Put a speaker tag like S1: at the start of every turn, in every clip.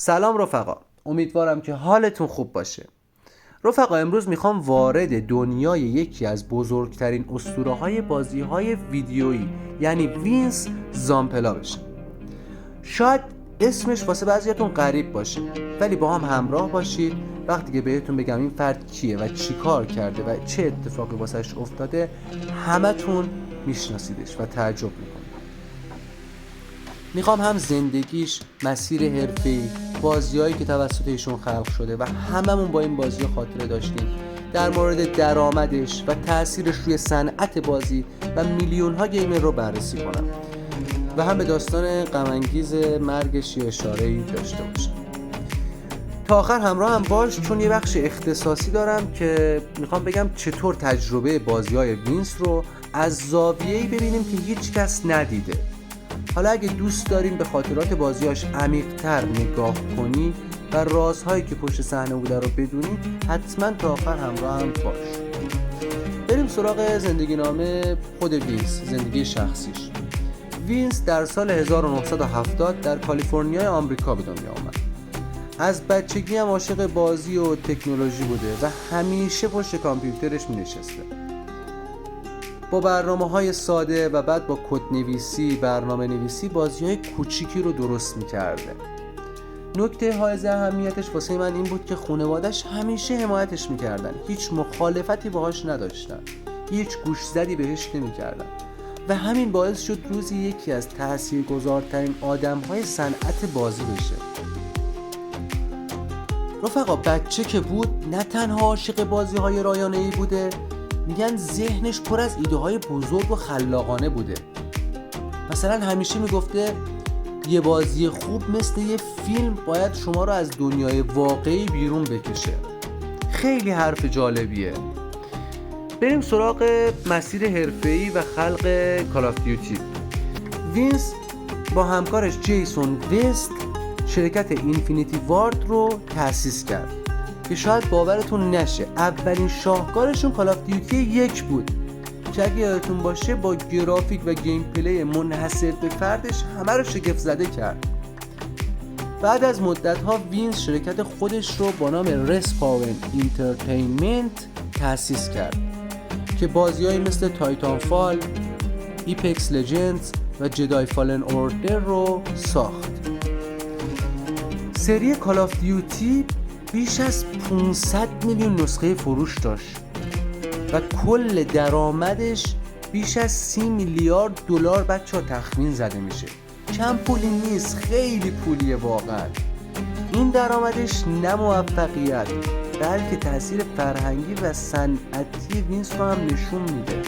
S1: سلام رفقا، امیدوارم که حالتون خوب باشه. رفقا امروز میخوام وارد دنیای یکی از بزرگترین اسطوره‌های بازی‌های ویدیویی یعنی وینس زامپلا بشم. شاید اسمش واسه بعضیاتون غریب باشه، ولی با هم همراه باشید وقتی که بهتون بگم این فرد کیه و چی کار کرده و چه اتفاقی واسش افتاده همتون میشناسیدش و تعجب میکنید. میخوام هم زندگیش، مسیر حرفه‌ای، بازی‌هایی که توسط ایشون خلق شده و هممون با این بازی‌ها خاطره داشتیم، در مورد درآمدش و تأثیرش روی صنعت بازی و میلیون‌ها گیمر رو بررسی کنم و هم به داستان غم‌انگیز مرگش یه اشاره‌ای داشته باشم. تا آخر همراه هم باش، چون یه بخش اختصاصی دارم که میخوام بگم چطور تجربه بازی‌های وینس رو از زاویه‌ای ببینیم که هیچ کس ندیده. حالا اگه دوست دارین به خاطرات بازیاش عمیق‌تر نگاه کنی و رازهایی که پشت صحنه بوده رو بدونی، حتما تا آخر همراه هم باش. بریم سراغ زندگی نامه خود وینس، زندگی شخصیش. وینس در سال 1970 در کالیفرنیای آمریکا به دنیا آمد. از بچگی هم عاشق بازی و تکنولوژی بوده و همیشه پشت کامپیوترش می‌نشسته. با برنامه‌های ساده و بعد با کدنویسی، برنامه نویسی بازی‌های کوچیکی رو درست می‌کرده. نکته حائز اهمیتش واسه من این بود که خانواده‌اش همیشه حمایتش می‌کردن، هیچ مخالفتی باهاش نداشتن، هیچ گوشزدی بهش نمی‌کردن و همین باعث شد روزی یکی از تاثیرگذارترین آدم‌های صنعت بازی بشه. رفقا بچه که بود نه تنها عاشق بازی‌های رایانه‌ای بوده، میگن ذهنش پر از ایده های بزرگ و خلاقانه بوده. مثلا همیشه میگفته یه بازی خوب مثل یه فیلم باید شما رو از دنیای واقعی بیرون بکشه. خیلی حرف جالبیه. بریم سراغ مسیر حرفه‌ای و خلق کال آف دیوتی. وینس با همکارش جیسون وست شرکت اینفینیتی وارد رو تأسیس کرد که شاید باورتون نشه اولین شاهکارشون کال آف دیوتی 1 بود که اگه یادتون باشه با گرافیک و گیم پلی منحصر به فردش همه رو شگفت زده کرد. بعد از مدت‌ها وینس شرکت خودش رو با نام رسپاون اینترتینمنت تأسیس کرد که بازی‌هایی مثل تایتان فال، ایپکس لجندز و جدای فالن اوردر رو ساخت. سری کال آف دیوتی بیش از 500 میلیون نسخه فروش داشت و کل درآمدش بیش از 30 میلیارد دلار بچه‌ها تخمین زده میشه. کم پولی نیست، خیلی پولیه واقعا. این درآمدش نه موفقیت بلکه تأثیر فرهنگی و صنعتی وینس رو هم نشون میده.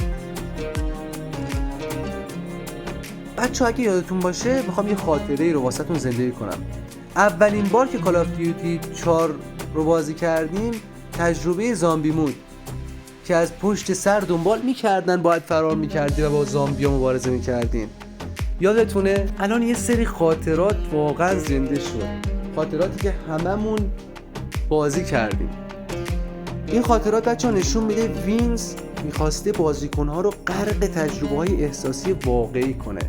S1: بچه‌ها اگه یادتون باشه میخوام یه خاطره رو واسهتون زندگی کنم. اولین بار که کال آف دیوتی 4 رو بازی کردیم تجربه زامبی مود که از پشت سر دنبال میکردن، باید فرار میکردی و با زامبی ها مبارزه میکردین. یادتونه؟ الان یه سری خاطرات واقعا زنده شد، خاطراتی که هممون بازی کردیم. این خاطرات بچه‌ها نشون میده وینس میخواسته بازیکنها رو غرق تجربه های احساسی واقعی کنه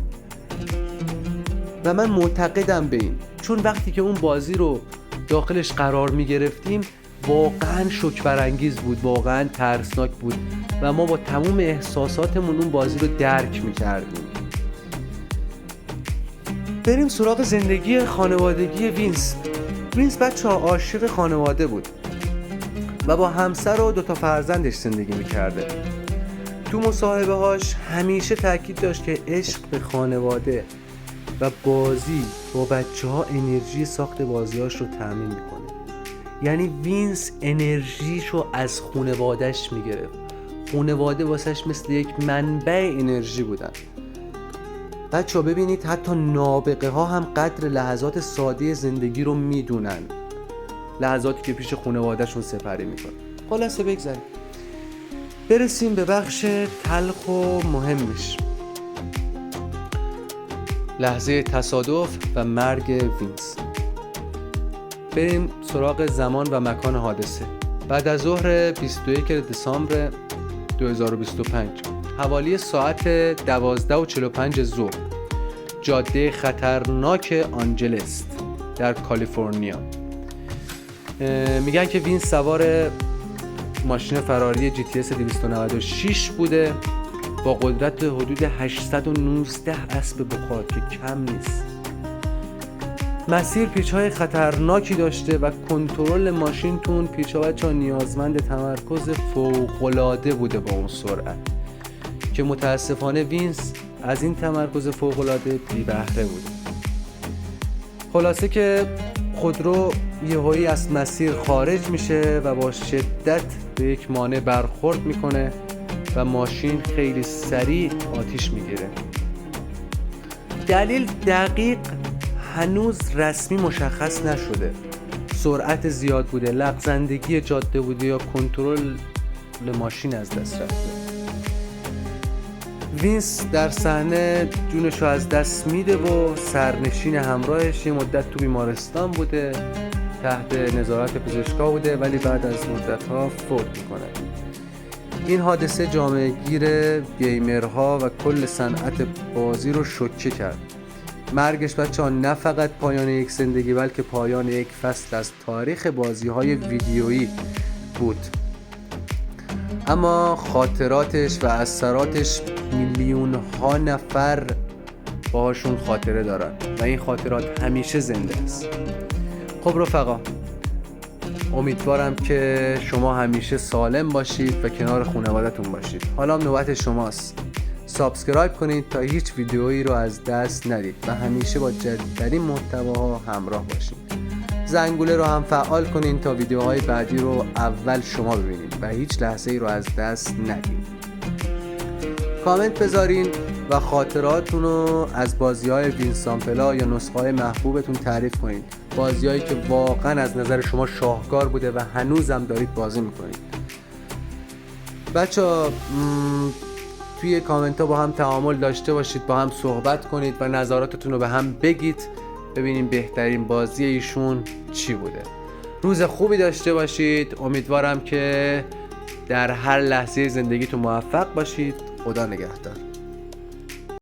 S1: و من معتقدم به این، چون وقتی که اون بازی رو داخلش قرار میگرفتیم واقعا شوک برانگیز بود، واقعا ترسناک بود و ما با تمام احساساتمون اون بازی رو درک میکردیم. بریم سراغ زندگی خانوادگی وینس. وینس بچه‌ها عاشق خانواده بود و با همسر و 2 فرزندش زندگی میکرده. تو مصاحبه هاش همیشه تاکید داشت که عشق به خانواده و بازی با بچه‌ها انرژی ساخت بازی‌هاش رو تامین میکنه. یعنی وینس انرژیشو از خانواده‌اش میگرفت. خانواده واسش مثل یک منبع انرژی بودن. بچه‌ها ببینید حتی نابغه ها هم قدر لحظات ساده زندگی رو میدونن، لحظاتی که پیش خانواده‌شون سپری میکنن. خلاصه بگذاریم برسیم به بخش تلخ و مهمش، لحظه تصادف و مرگ وینس. بریم سراغ زمان و مکان حادثه. بعد از ظهر 21 دسامبر 2025 حوالی ساعت 12:45 ظهر، جاده خطرناک آنجلس در کالیفرنیا. میگن که وینس سوار ماشین فراری GTS 296 بوده با قدرت حدود 819 اسب بخار که کم نیست. مسیر پیچ‌های خطرناکی داشته و کنترل ماشین تو اون پیچ‌ها بچه‌ها نیازمند تمرکز فوق‌العاده بوده با اون سرعت که متاسفانه وینس از این تمرکز فوق‌العاده بی بهره بوده. خلاصه که خودرو یهویی از مسیر خارج میشه و با شدت به یک مانع برخورد میکنه و ماشین خیلی سریع آتیش میگیره. دلیل دقیق هنوز رسمی مشخص نشده. سرعت زیاد بوده، لغزندگی جاده بوده یا کنترل ماشین از دست رفته. وینس در صحنه جونشو از دست میده و سرنشین همراهش یه مدت تو بیمارستان بوده، تحت نظارت پزشکا بوده، ولی بعد از مدت‌ها فوت میکنه. این حادثه جامعه گیر گیمرها و کل صنعت بازی رو شوکه کرد. مرگش بچه‌ها نه فقط پایان یک زندگی بلکه پایان یک فصل از تاریخ بازی‌های ویدیویی بود. اما خاطراتش و اثراتش میلیون ها نفر باهاشون خاطره دارن و این خاطرات همیشه زنده است. خب رفقا، امیدوارم که شما همیشه سالم باشید و کنار خانواده‌تون باشید. حالا نوبت شماست. سابسکرایب کنید تا هیچ ویدیویی رو از دست ندید و همیشه با جدیدترین محتواها همراه باشید. زنگوله رو هم فعال کنین تا ویدیوهای بعدی رو اول شما ببینید و هیچ لحظه ای رو از دست ندید. کامنت بذارین و خاطراتتون رو از بازی‌های وینسامپلا یا نسخه‌های محبوبتون تعریف کنید. بازی‌هایی که واقعا از نظر شما شاهکار بوده و هنوزم دارید بازی می‌کنید. بچه‌ها توی کامنت ها با هم تعامل داشته باشید، با هم صحبت کنید و نظراتتون رو به هم بگید، ببینیم بهترین بازی ایشون چی بوده. روز خوبی داشته باشید. امیدوارم که در هر لحظه زندگیتون موفق باشید. خدا نگهدار.